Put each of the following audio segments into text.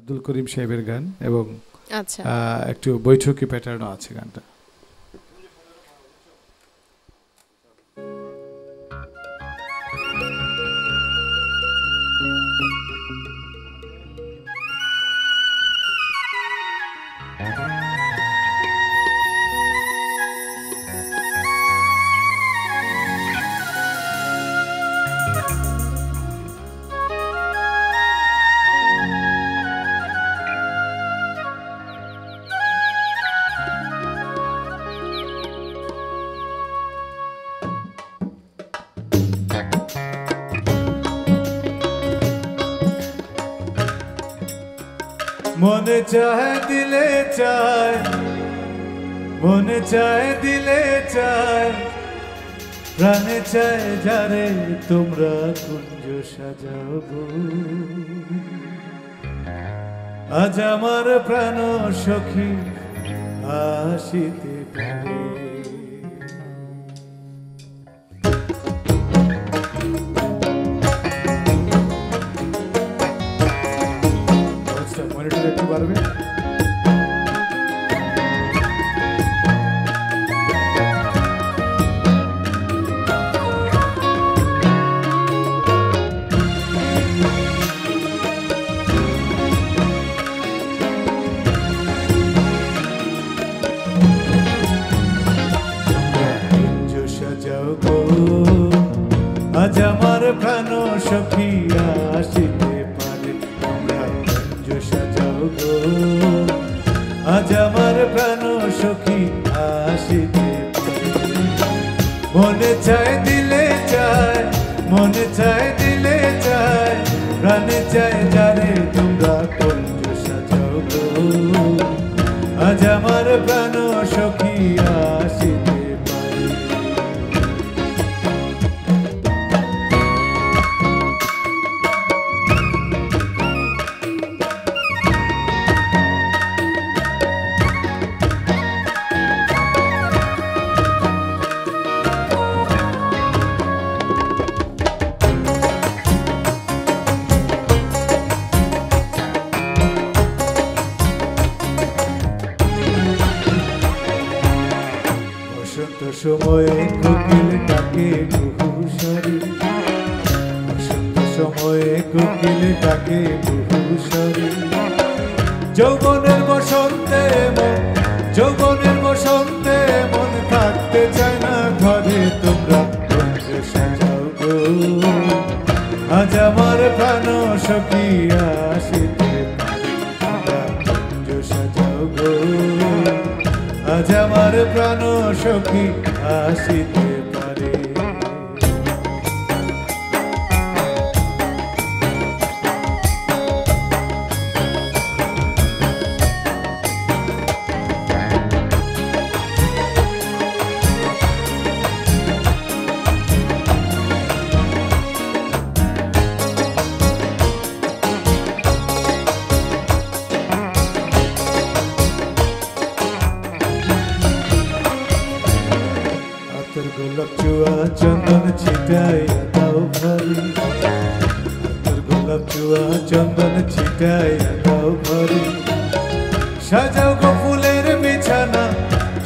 আব্দুল করিম সাহেবের গান এবং আচ্ছা একটু বৈঠকি প্যাটার্নও আছে গানটা। মনে চায় দিলে চায়, মনে চায় দিলে চায়, প্রাণে চায় যারে তোমরা কুঞ্জ সাজাও গো। আজ আমার প্রাণ সখী আসিতে পারে। মনিটর একটু বাড়বে। আজ আমার প্রাণ সখী আসিতে পারে, তোমরা কুঞ্জ সাজাও গো। আজ আমার প্রাণ সখী আসিতে পারে। মনে চায় দিলে চায়, মনে চায় দিলে চায়, প্রাণে চায় যারে তোমরা কুঞ্জ সাজাও গো। আজ আমার প্রাণ সখী আসিতে সময়ে কোকিল ডাকে বহুসারি, বসন্ত সময়ে কোকিল ডাকে বহুসারি। যৌবনের বসন্তে মন, যৌবনের বসন্তে মন থাকতে চায় না ঘরে, তোমরা কুঞ্জ সাজাও গো। আজ আমার প্রাণ সখী আসিতে পারে, তোমরা কুঞ্জ সাজাও গো। আজ আমার প্রাণ সখী আসিতে পারে। গোলাপ চুয়া চন্দন ছিটাইয়া দাও ঘরে, তোর গোলাপ চুয়া চন্দন ছিটাইয়া দাও ঘরে। সাজাও গো ফুলের বিছানা,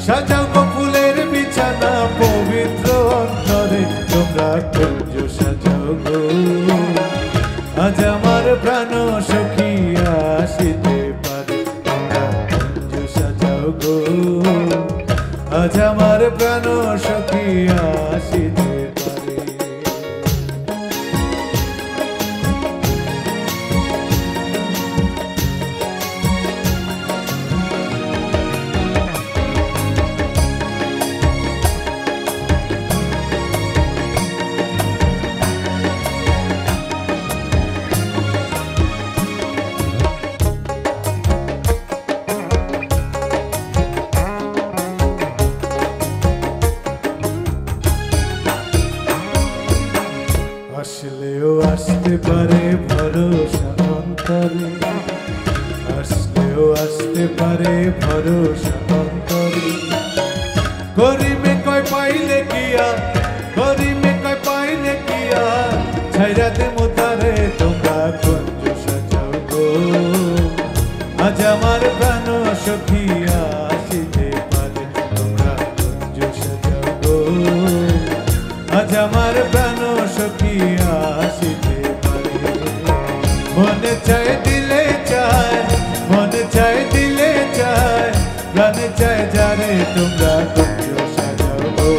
সাজাও গো ফুলের বিছানা, পবিত্র অন্তরে তোমরা কুঞ্জ সাজাও গো। আজ আমার প্রাণ সখী আসিতে পারে, তোমরা কুঞ্জ সাজাও গো। আজ আমার প্রাণ সখী আসিতে পারে। আসলেও আসতে পারে ভরসা অন্তরে, আসলেও আসতে পারে ভরসা অন্তরে। গরিবে কয় পাইলে কিয়া, গরিবে কয় পাইলে কিয়া, ছাইরা দেমু তারে তোমরা কুঞ্জ সাজাও গো। আজ আমার প্রাণ সখী আসিতে পারে তোমরা কুঞ্জ সাজাও গো আজ আমার প্রাণ সখী আসিতে পারে মনে চায় দিলে চায় মনে চায় দিলে চায় প্রাণে চায় যারে তোমরা কুঞ্জ সাজাও গো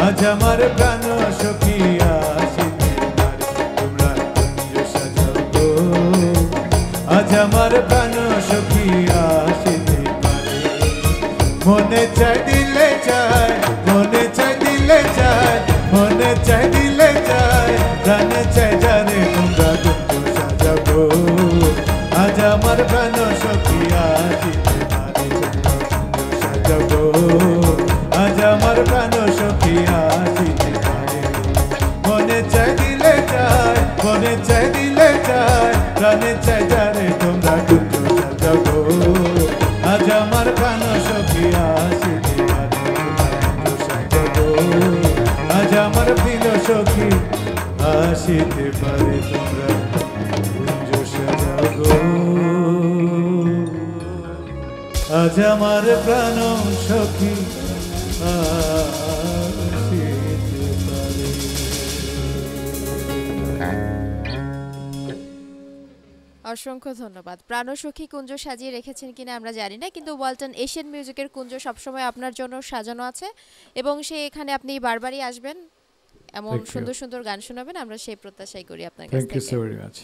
আজ আমার প্রাণ সখী আসিতে পারে তোমরা কুঞ্জ সাজাও গো আজ আমার প্রাণ সখী আসিতে পারে মনে চায় দিলে চায় মনে চায় দিলে চায় মনে চায় দিলে চায় প্রাণে চায় যারে তোমরা কুঞ্জ সাজাও গো আজ আমার প্রাণ সখী আসিতে পারে কুঞ্জ সাজাও গো আজ আমার প্রাণ সখী আসিতে পারে মনে চায় দিলে চায় মনে চায় দিলে চায় প্রাণে চায় যারে তোমরা কুঞ্জ সাজাও গো আজ আমার প্রাণ সখী আসিতে পারে কুঞ্জ সাজাও গো আজ আমার প্রিয় সখী আসিতে পারে তোমরা কুঞ্জ সাজাও গো আজ আমার প্রাণ সখী আসিতে পারে অসংখ্য ধন্যবাদ। প্রাণসখী কুঞ্জ সাজিয়ে রেখেছেন কিনা আমরা জানি না, কিন্তু ওয়ালটন এশিয়ান মিউজিকের কুঞ্জ সবসময় আপনার জন্য সাজানো আছে এবং এখানে আপনি বারবারই আসবেন, এমন Thank you. সুন্দর সুন্দর গান শোনাবেন, আমরা সেই প্রত্যাশাই করি আপনার কাছ থ্যাংক ইউ থেকে। So very much.